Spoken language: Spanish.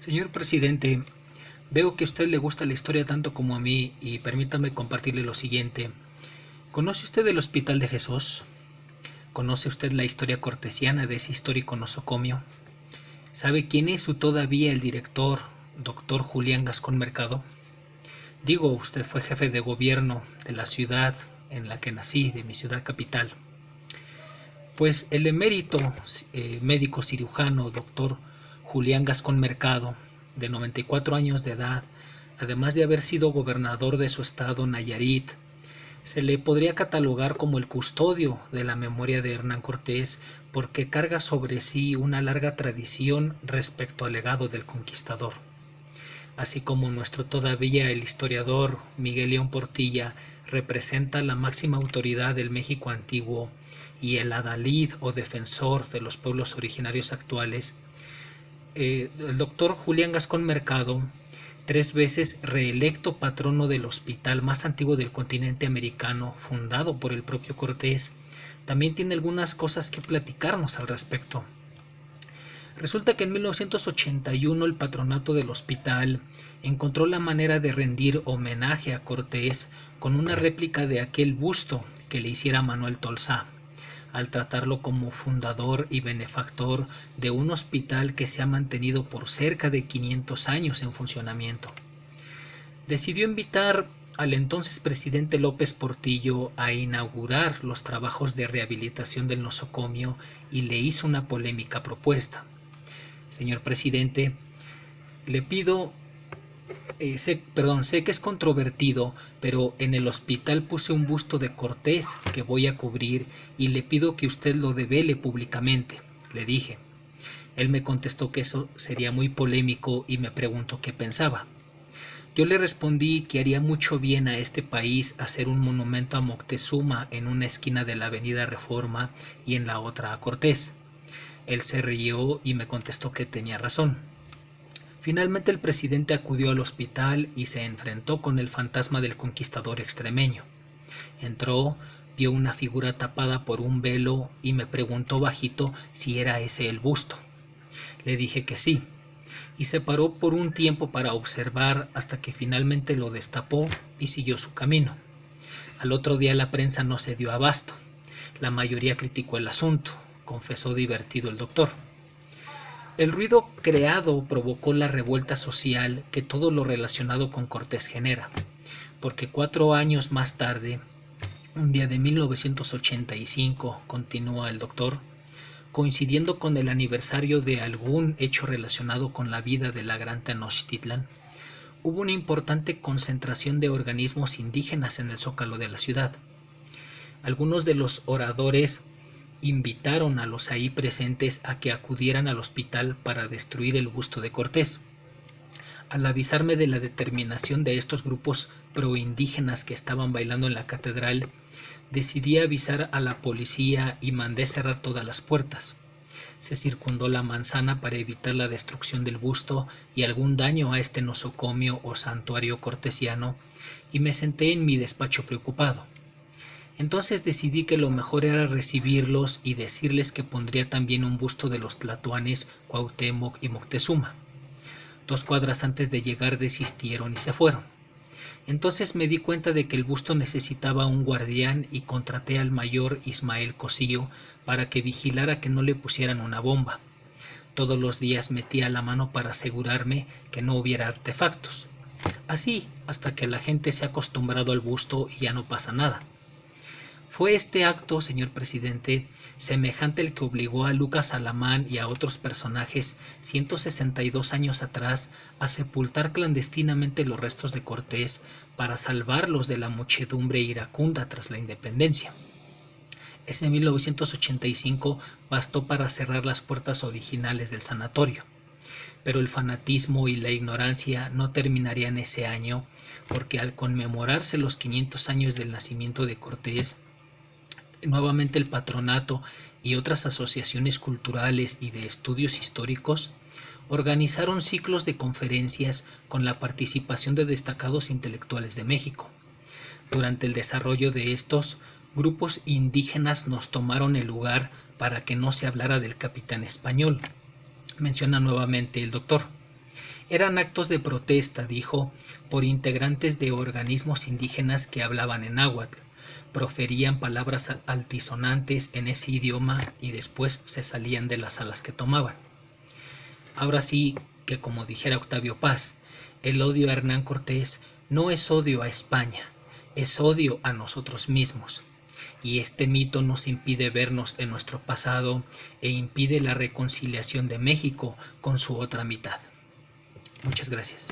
Señor presidente, veo que a usted le gusta la historia tanto como a mí y permítame compartirle lo siguiente. ¿Conoce usted el Hospital de Jesús? ¿Conoce usted la historia cortesiana de ese histórico nosocomio? ¿Sabe quién es todavía el director, doctor Julián Gascón Mercado? Digo, usted fue jefe de gobierno de la ciudad en la que nací, de mi ciudad capital. Pues el emérito médico cirujano, doctor Julián Gascón Mercado, de 94 años de edad, además de haber sido gobernador de su estado Nayarit, se le podría catalogar como el custodio de la memoria de Hernán Cortés porque carga sobre sí una larga tradición respecto al legado del conquistador. Así como nuestro todavía el historiador Miguel León Portilla representa la máxima autoridad del México antiguo y el adalid o defensor de los pueblos originarios actuales, el doctor Julián Gascón Mercado, 3 veces reelecto patrono del hospital más antiguo del continente americano, fundado por el propio Cortés, también tiene algunas cosas que platicarnos al respecto. Resulta que en 1981 el patronato del hospital encontró la manera de rendir homenaje a Cortés con una réplica de aquel busto que le hiciera Manuel Tolsá, al tratarlo como fundador y benefactor de un hospital que se ha mantenido por cerca de 500 años en funcionamiento. Decidió invitar al entonces presidente López Portillo a inaugurar los trabajos de rehabilitación del nosocomio y le hizo una polémica propuesta. Señor presidente, le pido, sé que es controvertido, pero en el hospital puse un busto de Cortés que voy a cubrir y le pido que usted lo devele públicamente, le dije. Él me contestó que eso sería muy polémico y me preguntó qué pensaba. Yo le respondí que haría mucho bien a este país hacer un monumento a Moctezuma en una esquina de la avenida Reforma y en la otra a Cortés. Él se rió y me contestó que tenía razón. Finalmente el presidente acudió al hospital y se enfrentó con el fantasma del conquistador extremeño. Entró, vio una figura tapada por un velo y me preguntó bajito si era ese el busto. Le dije que sí, y se paró por un tiempo para observar hasta que finalmente lo destapó y siguió su camino. Al otro día la prensa no se dio abasto. La mayoría criticó el asunto, confesó divertido el doctor. El ruido creado provocó la revuelta social que todo lo relacionado con Cortés genera, porque 4 años más tarde, un día de 1985, continúa el doctor, coincidiendo con el aniversario de algún hecho relacionado con la vida de la gran Tenochtitlan, hubo una importante concentración de organismos indígenas en el zócalo de la ciudad. Algunos de los oradores invitaron a los ahí presentes a que acudieran al hospital para destruir el busto de Cortés. Al avisarme de la determinación de estos grupos proindígenas que estaban bailando en la catedral, decidí avisar a la policía y mandé cerrar todas las puertas. Se circundó la manzana para evitar la destrucción del busto y algún daño a este nosocomio o santuario cortesiano, y me senté en mi despacho preocupado. Entonces decidí que lo mejor era recibirlos y decirles que pondría también un busto de los tlatoanes Cuauhtémoc y Moctezuma. 2 cuadras antes de llegar desistieron y se fueron. Entonces me di cuenta de que el busto necesitaba un guardián y contraté al mayor Ismael Cosío para que vigilara que no le pusieran una bomba. Todos los días metía la mano para asegurarme que no hubiera artefactos. Así, hasta que la gente se ha acostumbrado al busto y ya no pasa nada. Fue este acto, señor presidente, semejante al que obligó a Lucas Alamán y a otros personajes 162 años atrás a sepultar clandestinamente los restos de Cortés para salvarlos de la muchedumbre iracunda tras la independencia. Ese 1985 bastó para cerrar las puertas originales del sanatorio. Pero el fanatismo y la ignorancia no terminarían ese año, porque al conmemorarse los 500 años del nacimiento de Cortés, nuevamente el patronato y otras asociaciones culturales y de estudios históricos organizaron ciclos de conferencias con la participación de destacados intelectuales de México. Durante el desarrollo de estos, grupos indígenas nos tomaron el lugar para que no se hablara del capitán español, menciona nuevamente el doctor. Eran actos de protesta, dijo, por integrantes de organismos indígenas que hablaban en náhuatl, proferían palabras altisonantes en ese idioma y después se salían de las salas que tomaban. Ahora sí que, como dijera Octavio Paz, el odio a Hernán Cortés no es odio a España, es odio a nosotros mismos. Y este mito nos impide vernos en nuestro pasado e impide la reconciliación de México con su otra mitad. Muchas gracias.